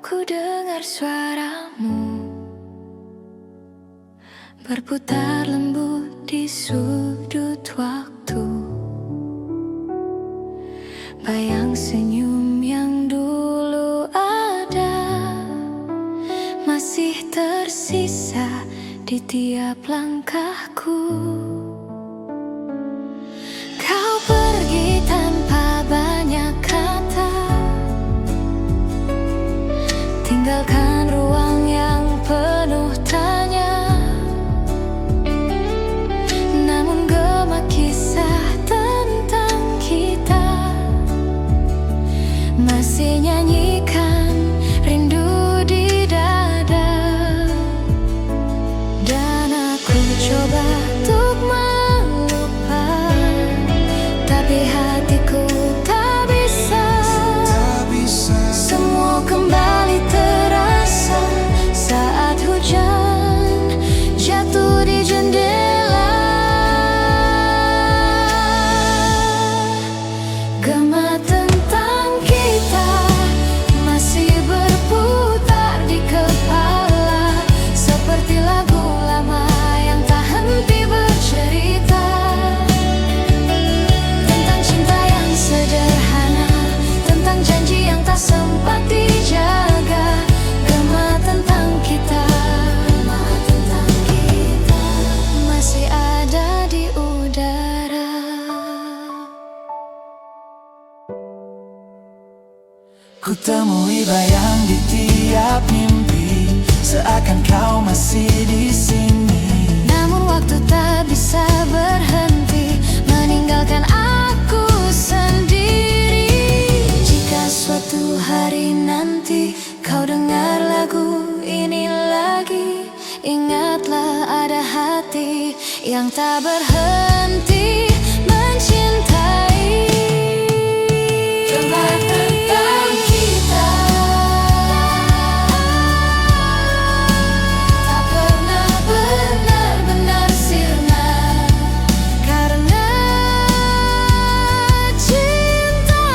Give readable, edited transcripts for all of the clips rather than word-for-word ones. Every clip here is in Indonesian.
ku dengar suaramu berputar lembut di sudut waktu. Bayang senyum yang dulu ada masih tersisa di tiap langkahku. Kau pergi tanpa banyak kata, tinggalkan ruang yang penuh tanya. Namun gema kisah tentang kita masih nyanyikan rindu di dada. Dan aku coba untuk melupa, tapi hatiku tak bisa. Semua kembali terasa saat hujan jatuh di jendela. Gema tentang kita masih berputar di kepala, seperti lagu lama yang tak henti bercerita tentang cinta yang sederhana, tentang janji yang tak sempat dijaga. Gema tentang kita masih ada di udara. Ku temui bayang di tiap mimpi, seakan kau masih di sini. Namun waktu tak bisa berhenti meninggalkan aku sendiri. Jika suatu hari nanti kau dengar lagu ini lagi, ingatlah ada hati yang tak berhenti mencintai. Gema tentang kita tak pernah benar-benar sirna, karena cinta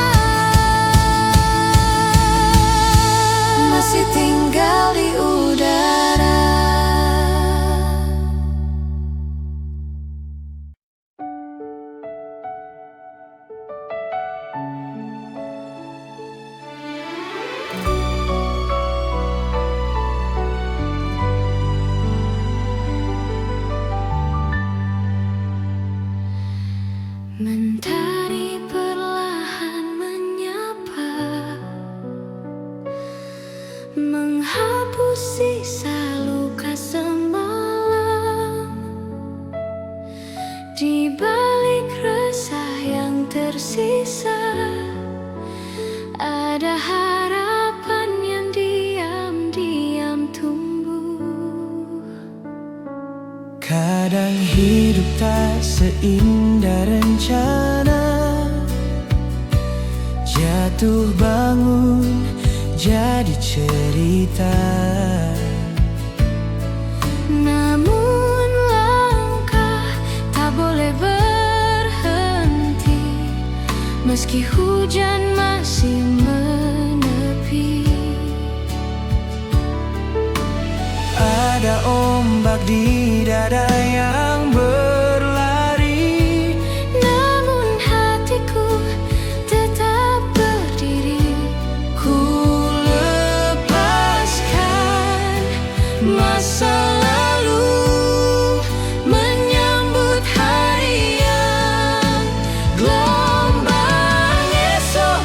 masih tinggal di udara. Mentari perlahan menyapa, menghapus sisa luka semalam. Di balik resah yang tersisa, ada harapan yang diam-diam tumbuh. Kadang hidup tak seindah rencana, jatuh bangun jadi cerita. Namun langkah tak boleh berhenti, meski hujan masih menepi. Ada ombak di dada yang berlari, Namun hatiku tetap berdiri. ku lepaskan masa lalu, menyambut hari yang gelombang esok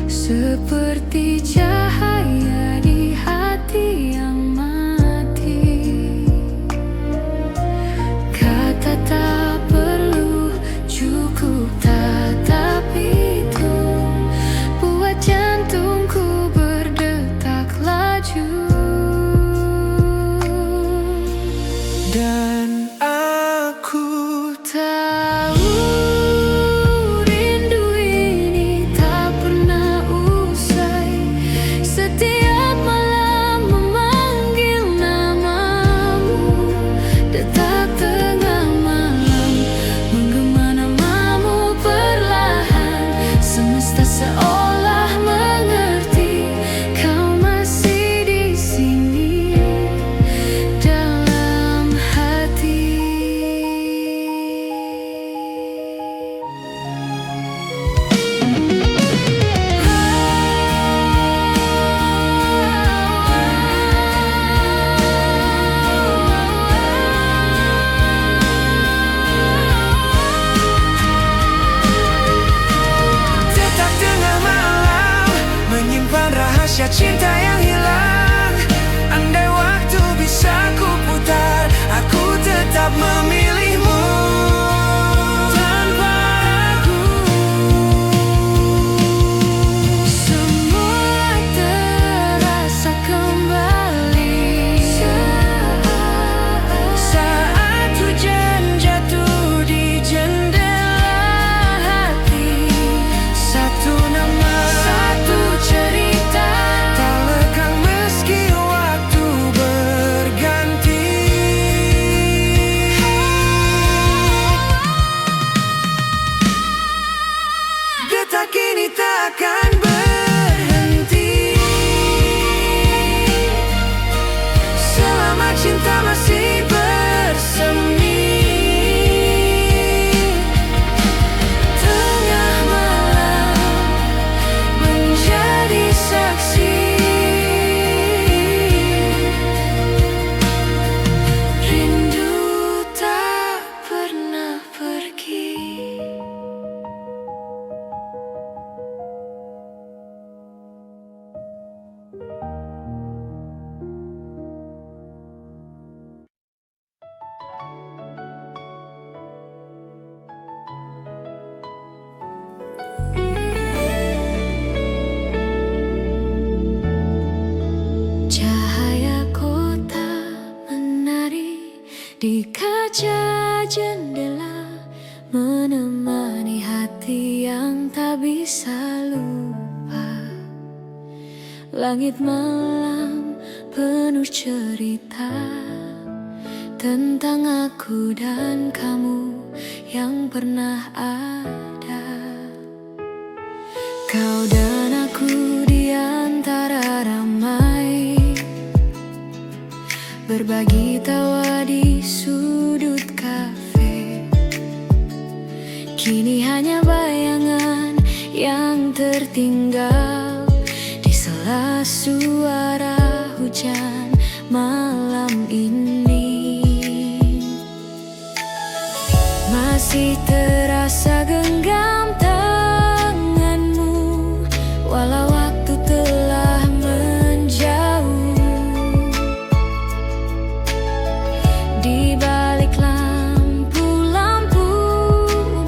seperti cahaya di hati yang mati. Kata tak perlu, cukup tatap itu, buat jantungku berdetak laju. Dan aku Tahu rindu ini tak pernah usai. Setiap malam memanggil namamu, detak tengah malam menggema namamu perlahan. Semesta seolah mengerti kau masih di sini dalam hati. detak tengah malam menyimpan rahasia cinta yang hilang. Andai waktu bisa ku putar, aku tetap memilihmu tanpa ragu. Semua terasa kembali Saat hujan jatuh di jendela hati, satu nama, satu cerita. tak lekang meski waktu berganti. Detak ini takkan berhenti selama cinta masih bersemi. Tengah malam menjadi saksi, rindu tak pernah pergi. Cahaya kota menari di kaca jendela, menemani hati yang tak bisa lupa. Langit malam penuh cerita tentang aku dan kamu yang pernah ada. Kau dan aku di antara ramai, berbagi tawa di sudut kafe. Kini hanya bayangan yang tertinggal di sela suara hujan malam ini. Masih terasa genggam tanganmu, walau waktu telah menjauh. Di balik lampu-lampu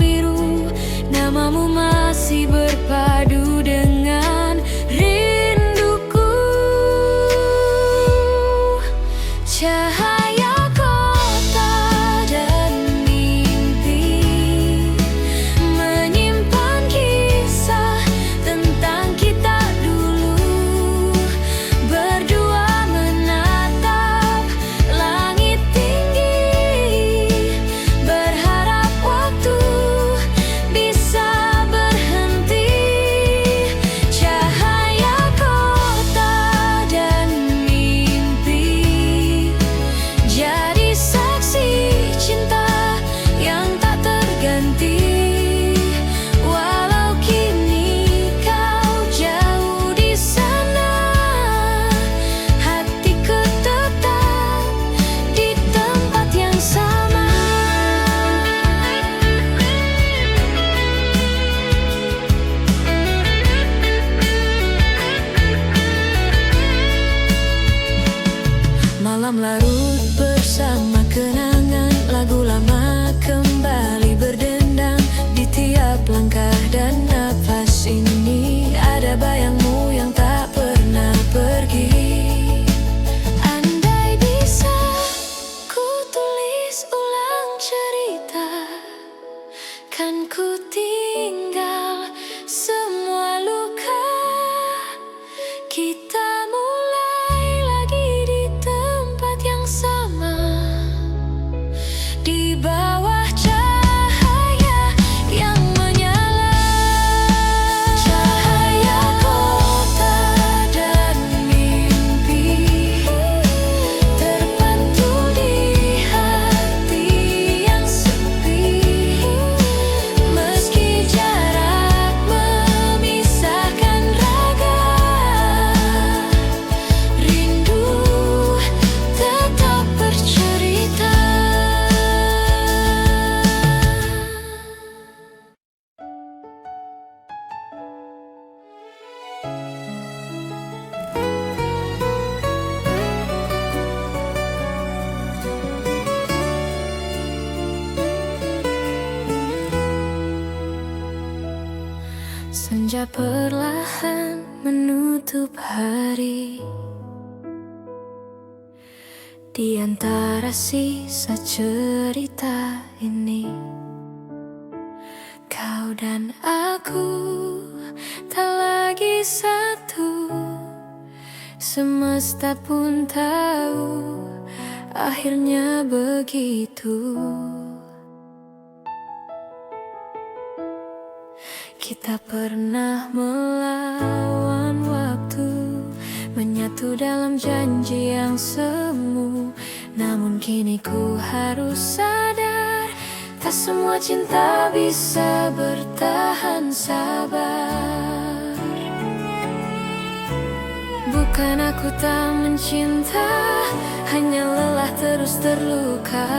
biru, namamu masih berpadu dengan rinduku. Senja perlahan menutup hari. Di antara sisa cerita ini, kau dan aku tak lagi satu. Semesta pun tahu akhirnya begitu. Kita pernah melawan waktu, menyatu dalam janji yang semu. Namun kini ku harus sadar, tak semua cinta bisa bertahan sabar. Bukan aku tak mencinta, hanya lelah terus terluka.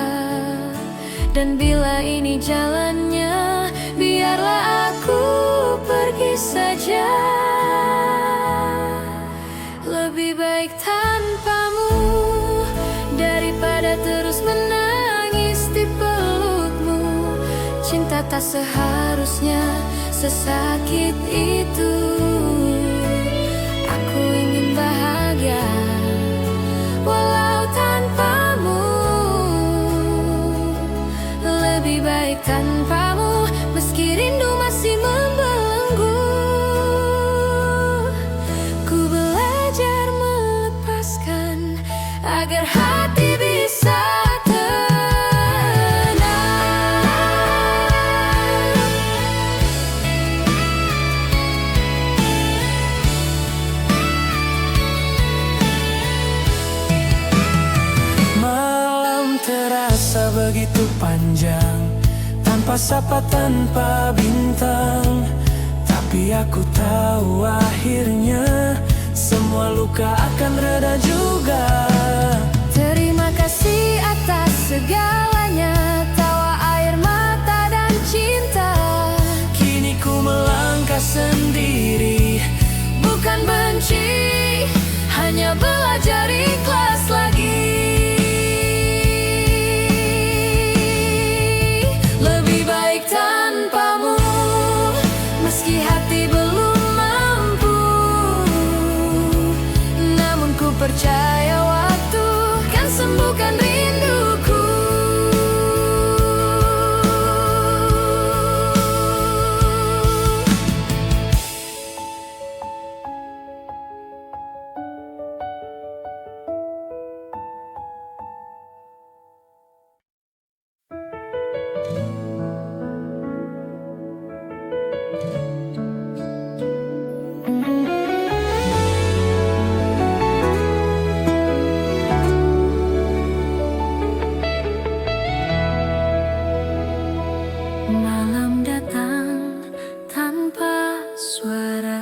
Dan bila ini jalannya, biarlah aku pergi saja. Lebih baik tanpamu daripada terus menangis di pelukmu. Cinta tak seharusnya sesakit itu. Aku ingin bahagia walau tanpamu. Lebih baik tanpamu, meski rindu masih membelenggu. Ku belajar melepaskan agar hati bisa tenang. Malam terasa begitu panjang, tanpa sapa, tanpa bintang. Tapi aku tahu akhirnya semua luka akan reda juga. Terima kasih atas segalanya, tawa, air mata dan cinta. Kini ku melangkah sendiri, bukan benci, hanya belajar ikhlas lagi. Lebih baik tanpamu, meski hati belum mampu. Namun ku percaya waktu kan sembuhkan rinduku. Malam datang tanpa suara,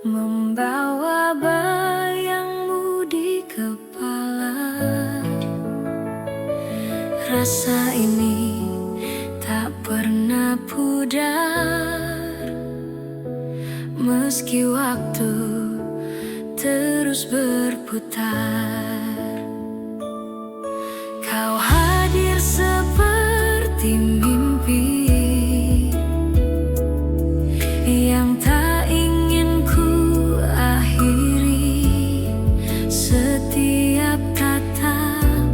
membawa bayangmu di kepala. Rasa ini tak pernah pudar, meski waktu terus berputar. Kau hadir seperti mimpi yang tak ingin ku akhiri. Setiap tatap,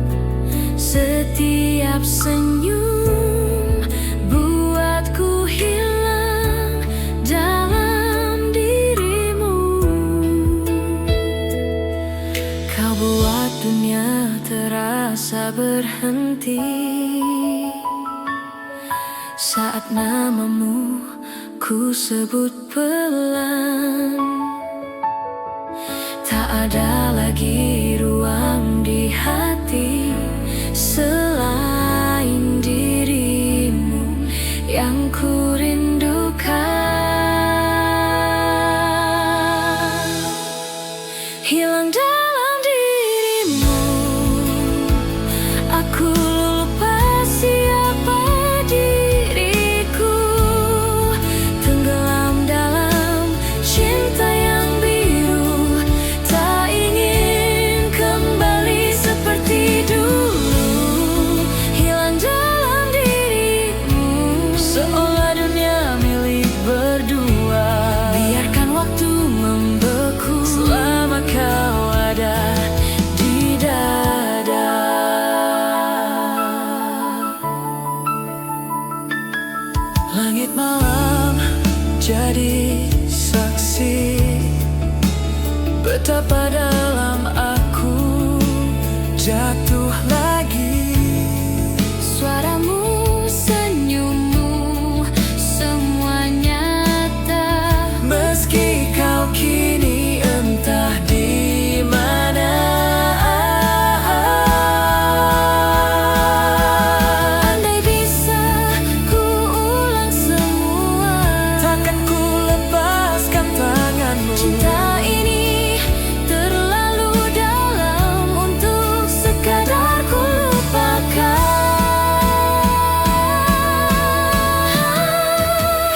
setiap senyum buatku hilang dalam dirimu. Kau buat dunia terasa berhenti saat namamu ku sebut pelan. Tak ada lagi ruang di hati selain dirimu yang ku rindukan. Hilang dalam dirimu, aku lupa siapa diriku. Tenggelam dalam cinta jadi saksi betapa dalam aku jatuh lagi. Suaramu, senyummu, semua nyata. Meski kau kini entah di mana. Andai bisa ku ulang semua, Takkan ku lepaskan tanganmu. cinta ini terlalu dalam untuk sekadar ku lupakan.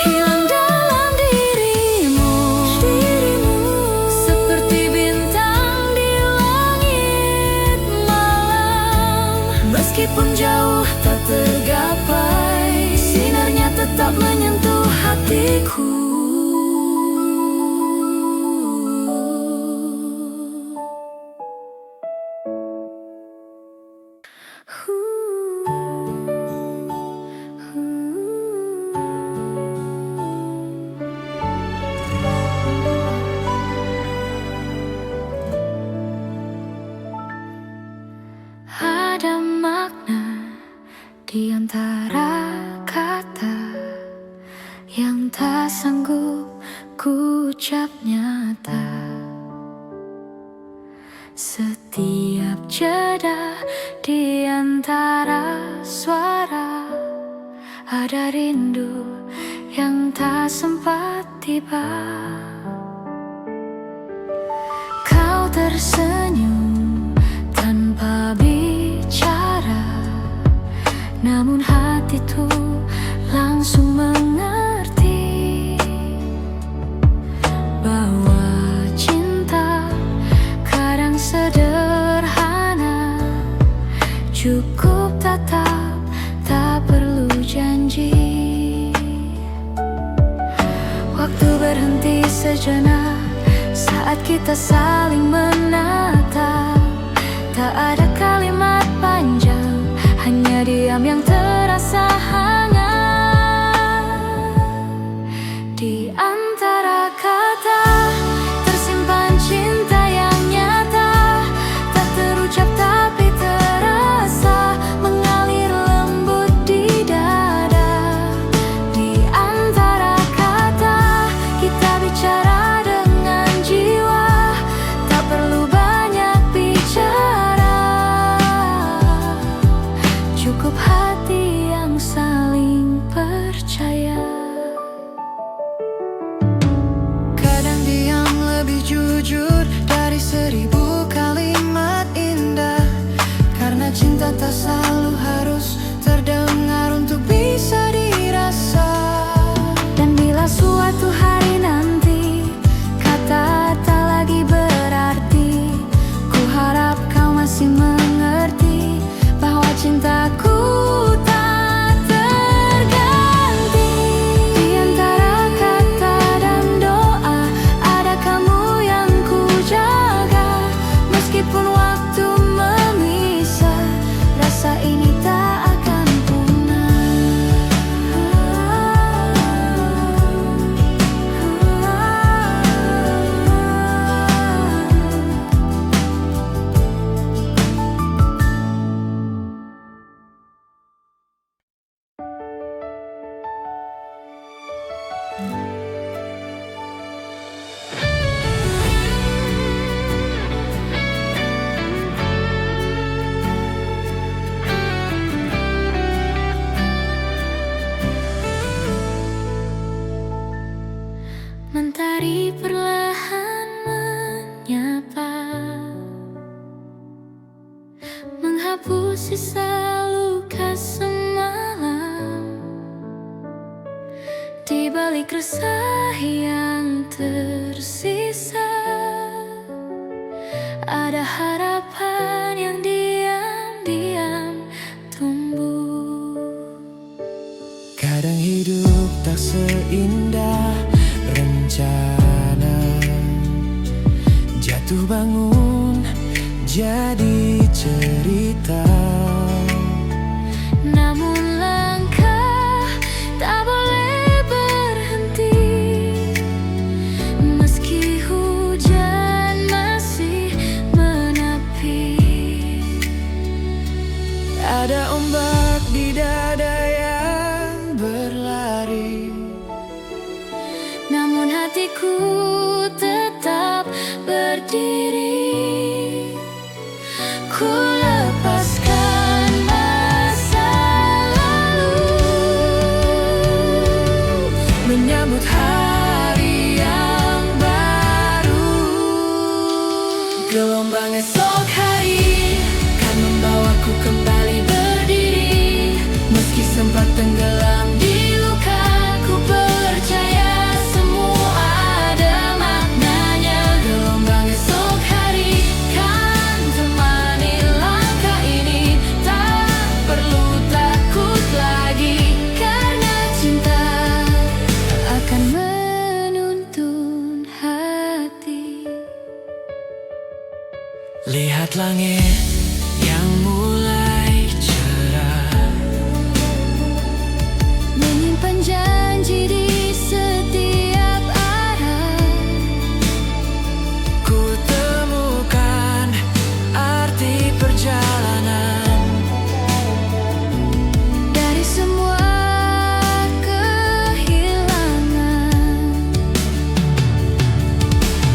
Hilang dalam dirimu, seperti bintang di langit malam. Meskipun jauh tak tergapai, Sinarnya tetap menyentuh hatiku. Ada makna di antara kata yang tak sanggup ku ucap nyata. Setiap jeda di antara suara, ada rindu yang tak sempat tiba. Kau tersenyum tanpa bicara, namun hatiku langsung mengerti bahwa cinta kadang sederhana, cukup tatap, tak perlu janji. Waktu berhenti sejenak saat kita saling menatap. Tak ada kalimat panjang, hanya diam yang terasa hangat. Di antara kata tersimpan cinta yang nyata, tak terucap tapi terasa mengalir lembut di dada. Di antara kata kita bicara dengan jiwa, tak perlu banyak bicara, cukup hati yang saling percaya. kadang diam lebih jujur dari 1000 kalimat indah. Karena cinta tak selalu harus terdengar untuk bisa dirasa. Dan bila suatu hari nanti kata tak lagi berarti, ku harap kau masih mengerti bahwa cintaku tak terganti. Di antara kata dan doa, ada kamu yang ku jaga. Meskipun waktu memisah, rasa ini tak akan punah. Mentari perlahan menyapa, menghapus sisa luka semalam. Di balik resah yang tersisa, ada harapan yang diam-diam tumbuh. Kadang hidup tak seindah rencana, jatuh bangun jadi cerita. Namun langkah tak boleh berhenti, hatiku tetap berdiri. Ku lepaskan masa lalu, menyambut hari yang baru. Gelombang esok hari kan membawaku kembali berdiri. Meski sempat tenggelam di luka, ku percaya semua ada maknanya. Gelombang esok hari kan temani langkah ini. Tak perlu takut lagi, karena cinta akan menuntun hati. lihat langit yang mulai cerah, Menyimpan janji di setiap arah. ku temukan arti perjalanan. Dari semua kehilangan,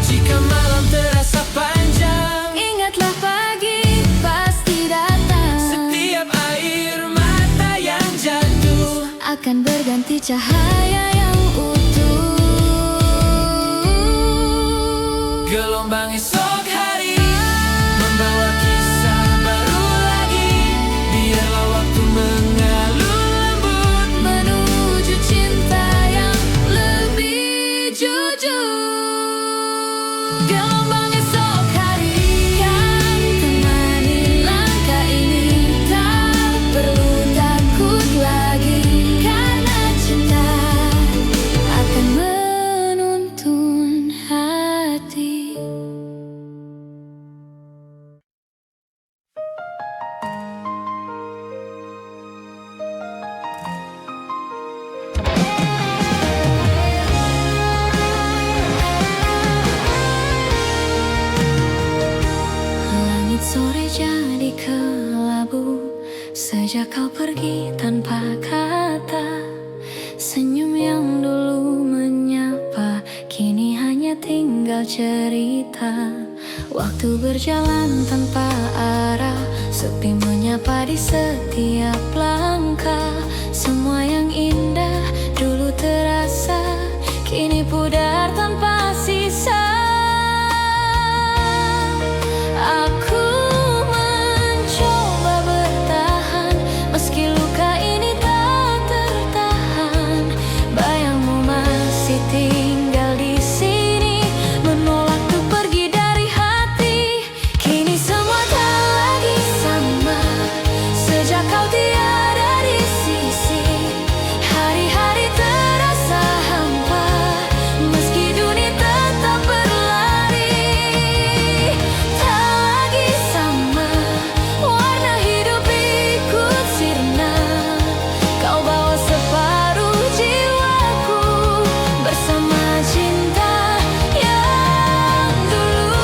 Jika malam terasa panjang, ingatlah pagi pasti datang. setiap air mata yang jatuh Akan berganti cahaya yang utuh. gelombang esok hari membawa kisah baru lagi. Biarlah waktu mengalun lembut Menuju cinta yang lebih jujur. Gelombang esok hari kan temani langkah ini. Tak perlu takut lagi, karena cinta akan menuntun hati. Langit sore jadi kelabu sejak kau pergi tanpa kata. Senyum yang dulu menyapa kini hanya tinggal cerita. Waktu berjalan tanpa arah, sepi menyapa di setiap langkah. Semua yang indah dulu terasa kini pudar tanpa sisa. Aku mencoba bertahan, meski luka ini tak tertahan. Bayangmu masih tinggal di sini, menolak untuk pergi dari hati. Kini semua tak lagi sama sejak kau tiada di sisi. Hari-hari terasa hampa, meski dunia tetap berlari. Tak lagi sama, warna hidup ikut sirna. Kau bawa separuh jiwaku bersama cinta yang dulu.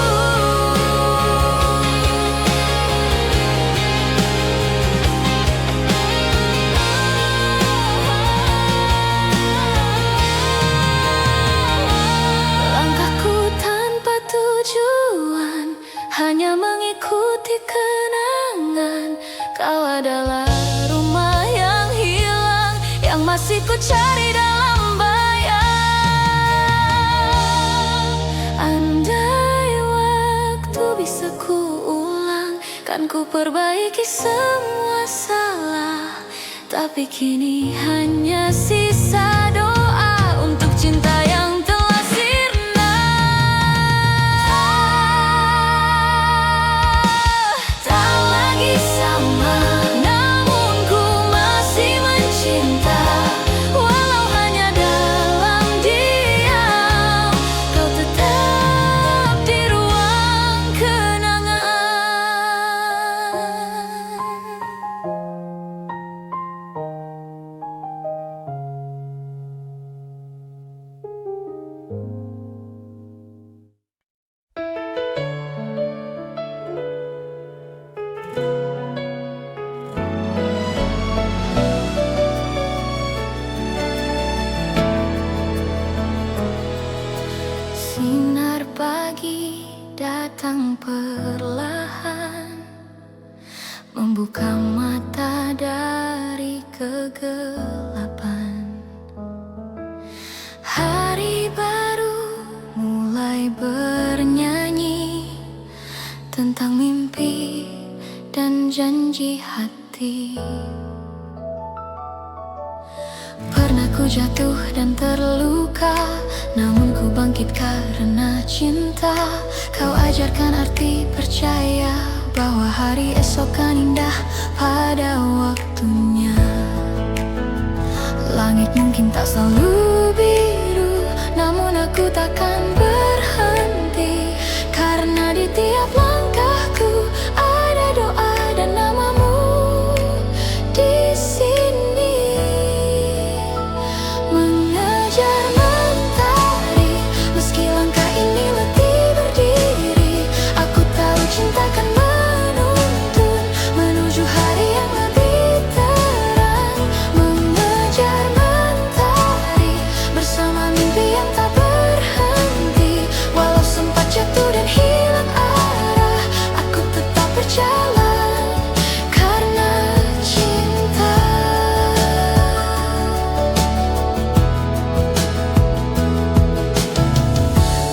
Langkahku tanpa tujuan, hanya mengikuti kenangan. Kau adalah rumah yang hilang, yang masih ku cari dalam bayang. Andai waktu bisa ku ulang, kan ku perbaiki semua salah. Tapi kini hanya sisa doa untuk cinta yang telah sirna. Tak lagi sama, namun ku masih mencinta. Walau hanya dalam diam, kau tetap di ruang kenangan. Sinar pagi datang perlahan, membuka mata dari kegelapan. Hari baru mulai bernyanyi tentang mimpi dan janji hati. Pernah ku jatuh dan terluka, namun ku bangkit karena cinta. Kau ajarkan arti percaya bahwa hari esok kan indah pada waktunya. Langit mungkin tak selalu biru, namun aku takkan berhenti, karena di tiap langkahku ada doa dan namamu di sini. Mengejar mentari, meski langkah ini letih berdiri, aku tahu cinta kan menuntun menuju hari yang lebih terang. Mengejar mentari bersama mimpi yang tak berhenti, walau sempat jatuh dan hilang arah, aku tetap berjalan karena cinta.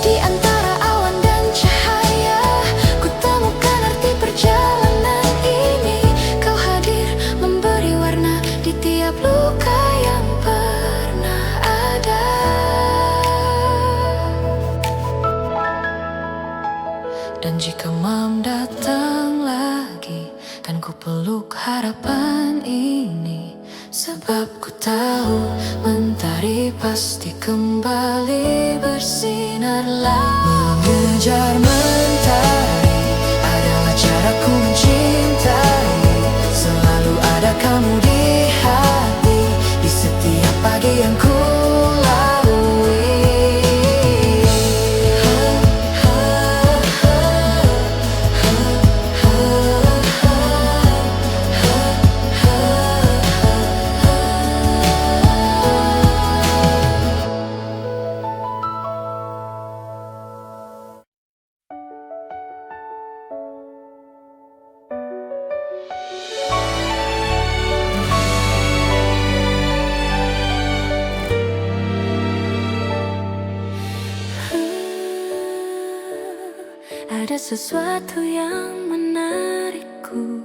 Di antara awan dan cahaya, ku temukan arti perjalanan ini. Kau hadir memberi warna di tiap luka yang pernah ada. Dan jika malam datang lagi, kan ku peluk harapan ini, sebab ku tahu mentari pasti kembali bersinar lagi. Mengejar mentari adalah caraku mencintai, selalu ada kamu di hati, di setiap pagi yang ku lalui. Ada sesuatu yang menarikku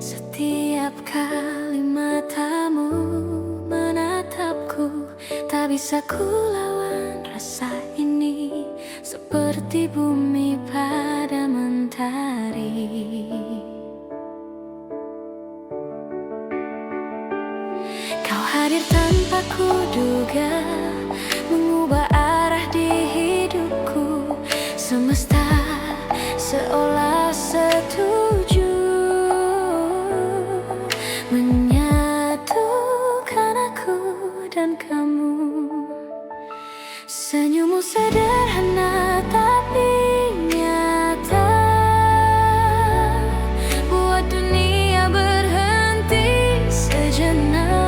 setiap kali matamu menatapku. Tak bisa ku lawan rasa ini, seperti bumi pada mentari. Kau hadir tanpa kuduga, mengubah arah di hidupku. Semesta seolah setuju menyatukan aku dan kamu. Senyummu sederhana tapi nyata, buat dunia berhenti sejenak.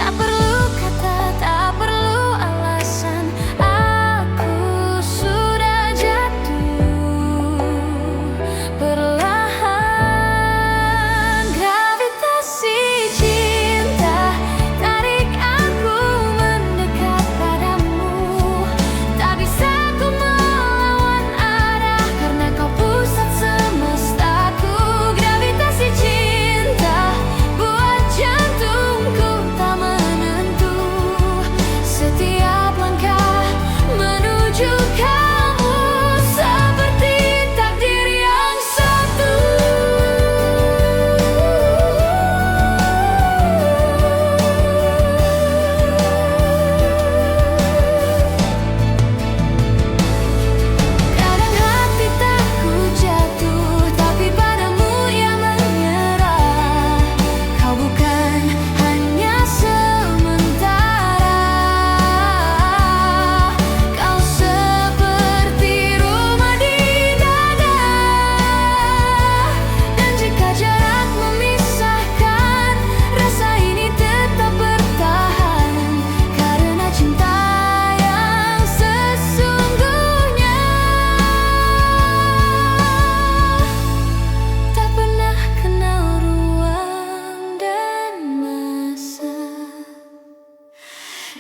Tak perlu kata, tak perlu alasan, aku sudah jatuh perlahan. Gravitasi cinta tarik aku mendekat padamu.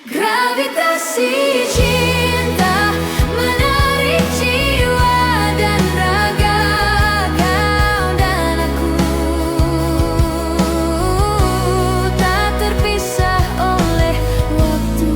Gravitasi cinta menarik jiwa dan raga, kau dan aku tak terpisah oleh waktu.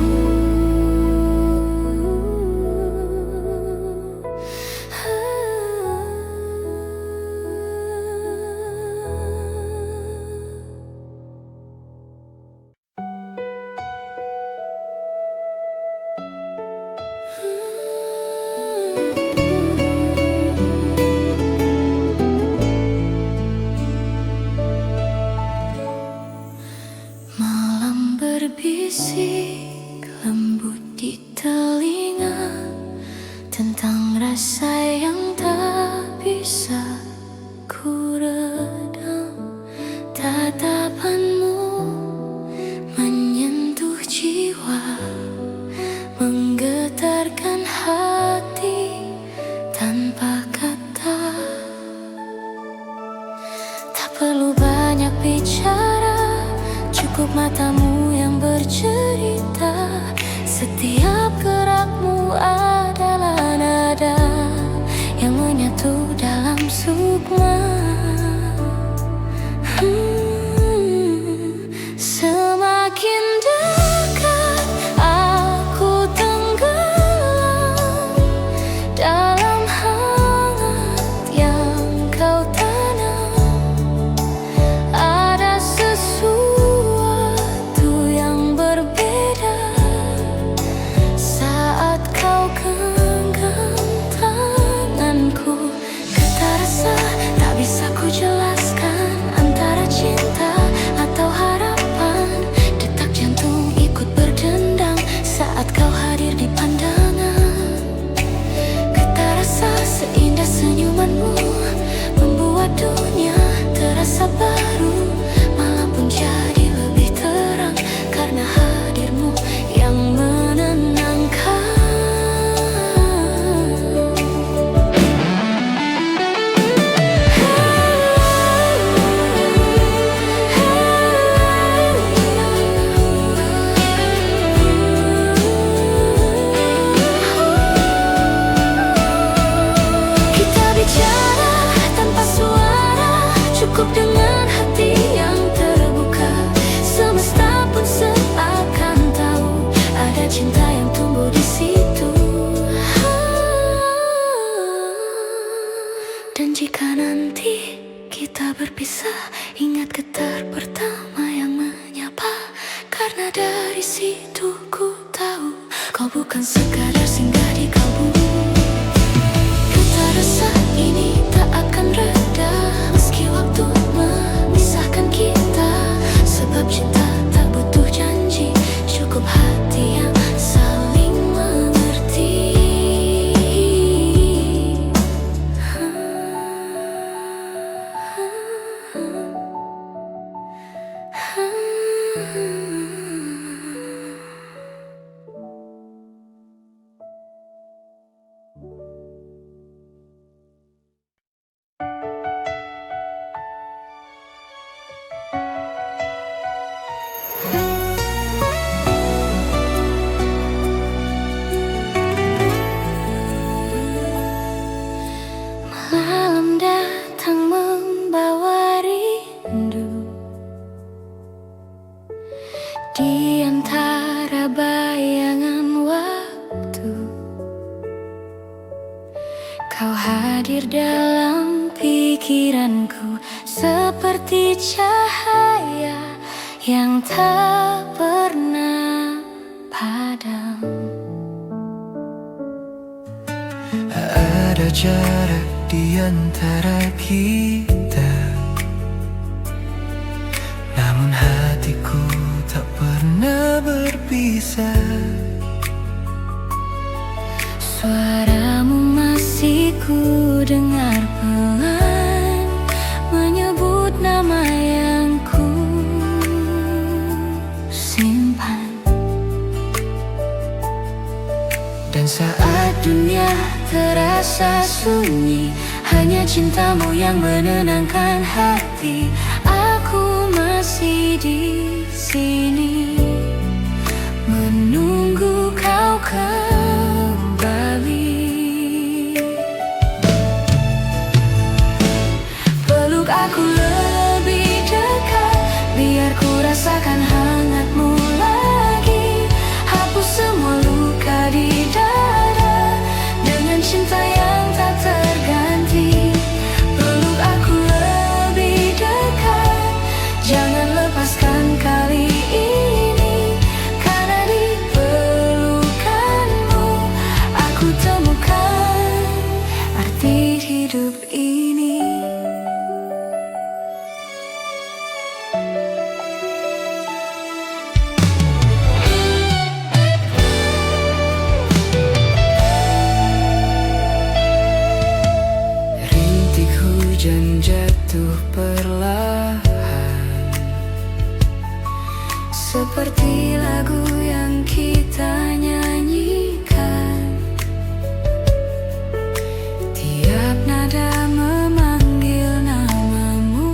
Malam berbisik lembut di telinga tentang rasa yang tak bisa ku redam. Tatapanmu menyentuh jiwa, menggetarkan hati tanpa kata. Tak perlu banyak bicara, cukup matamu yang bercerita. Setiap gerakmu adalah nada yang menyatu dalam sukma. Semakin dekat aku tenggelam dalam hangat yang kau tanam. Ada sesuatu yang berbeda saat kau genggam tanganku. Getar rasa tak bisa ku jelaskan, antara cinta atau harapan. Detak jantung ikut berdendang saat kau hadir di pandangan. Getar rasa seindah senyumanmu membuat dunia terasa baru. Malam pun jadi lebih terang karena hadirmu yang menenangkan. Kita bicara tanpa suara, cukup dengan hati yang terbuka. Semesta pun seakan tahu ada cinta yang tumbuh di situ. Dan jika nanti kita berpisah, ingat getar pertama yang menyapa. Karena dari situ ku tahu kau bukan sekadar singgah di kalbu. Getar rasa ini tak akan reda meski waktu memisahkan kita. Sebab cinta tak butuh janji, cukup hati yang saling mengerti. Malam datang membawa rindu di antara bayangan waktu. Kau hadir dalam pikiranku seperti cahaya yang tak pernah padam. Ada jarak di antara kita, namun hatiku tak pernah berpisah. Suaramu masih ku dengar pelan menyebut nama yang ku simpan. Dan saat Dunia terasa sunyi, hanya cintamu yang menenangkan hati. Aku masih di sini menunggu kau kembali. Peluk aku lebih dekat, biar ku rasakan hangatmu lagi. Hapus semua luka di dada dengan cinta yang tak terganti. Peluk aku lebih dekat, jangan lepaskan kali ini, karena di pelukanmu aku temukan arti hidup ini. Rintik hujan jatuh perlahan, seperti lagu yang kita nyanyikan. Tiap nada memanggil namamu,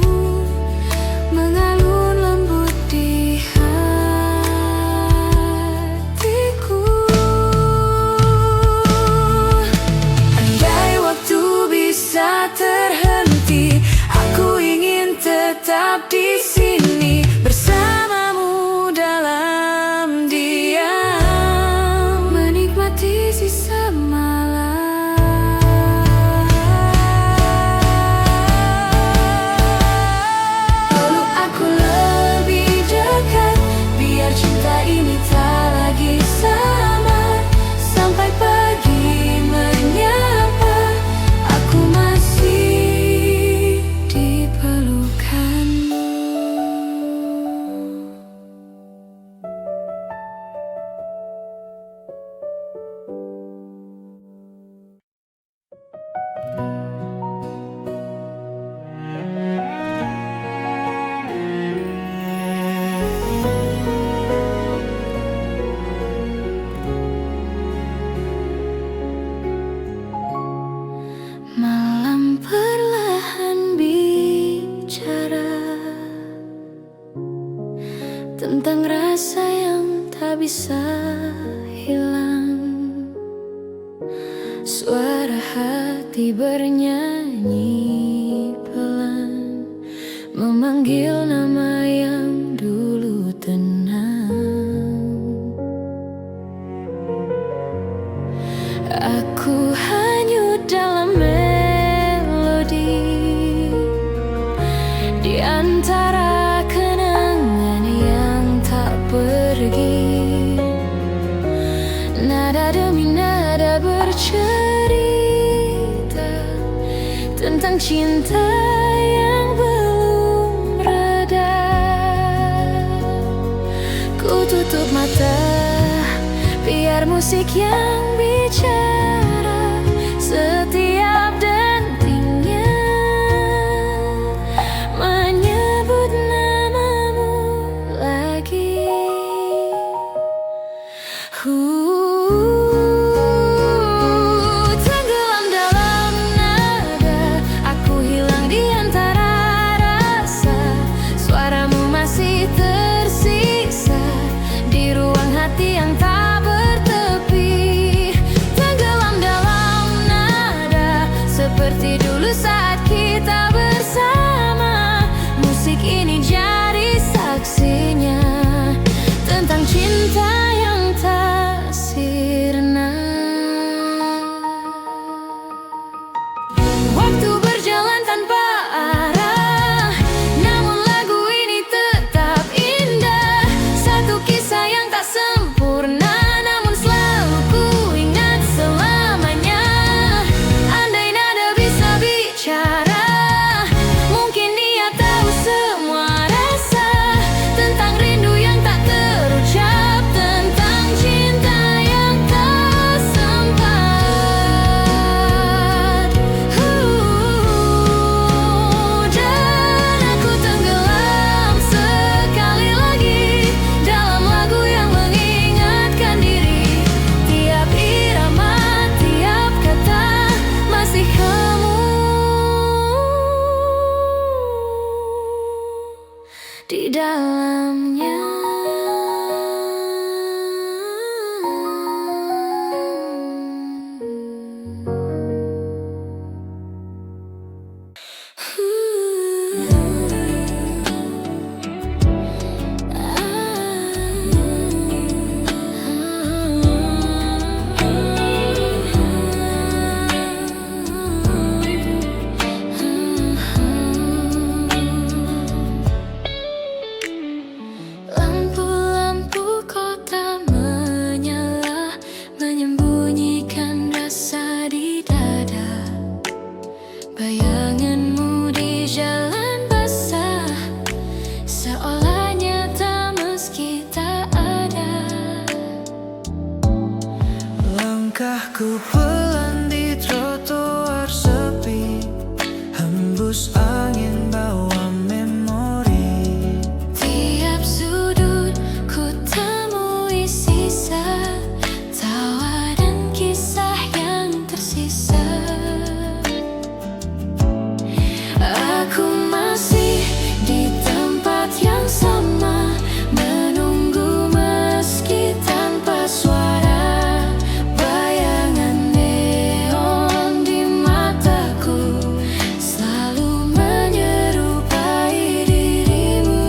mengalun lembut di hatiku. Andai waktu bisa terhenti, aku ingin tetap di sini bersamamu dalam diam, menikmati sisa malam. Peluk aku lebih dekat, biar cinta ini tak lagi samar. Sampai pagi menyapa, aku masih di pelukanmu. Malam perlahan bicara tentang rasa yang tak bisa hilang. Suara hati bernyanyi pelan, memanggil nama yang dulu tenang. Aku hanyut dalam melodi, di antara kenangan yang tak pergi. Nada demi nada bercerita tentang cinta yang belum reda. Ku tutup mata, biar musik yang bicara setiap dentingnya menyebut namamu lagi. Tenggelam dalam nada, aku hilang di antara rasa. Suaramu masih tersisa di ruang hati yang tak bertepi. Tenggelam dalam nada, seperti dulu saat kita bersama. Musik ini jadi saksinya tentang cinta yang tak sia. Langkahku pelan di trotoar sepi, hembus angin bawa memori. Tiap sudut ku temui sisa tawa dan kisah yang tersisa. Aku masih di tempat yang sama, menunggu meski tanpa suara. Bayangan neon di mataku selalu menyerupai dirimu.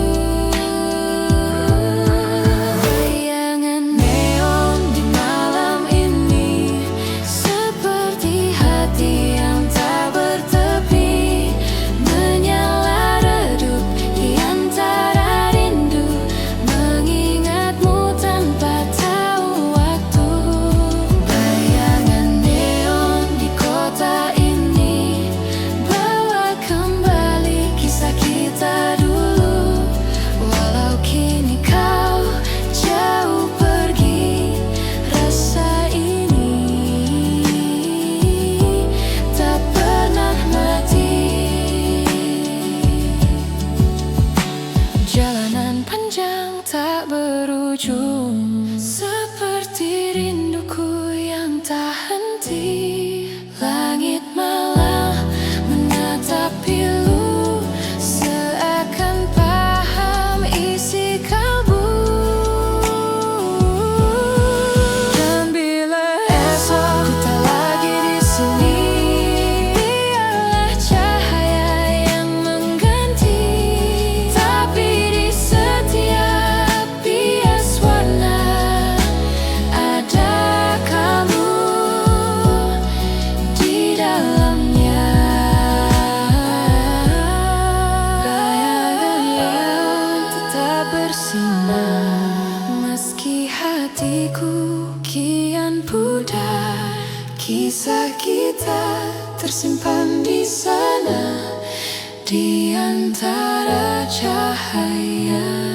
Bayangan neon di malam ini seperti hati yang tak bertepi, menyala redup di antara rindu, mengingatmu tanpa tahu waktu. Bayangan neon di kota ini bawa kembali kisah kita dulu. Walau kini kau jauh pergi, rasa ini tak pernah mati. Jalanan panjang tak berujung, seperti rinduku yang tak henti. Langit malah menatap pilu, seakan paham isi kalbu. Dan bila esok ku tak lagi di sini, biarlah cahaya yang mengganti. Tapi di setiap bias warna ada kamu di dalamnya. Bayangan neon tetap bersinar, meski hatiku kian pudar. Kisah kita tersimpan di sana, di antara cahaya.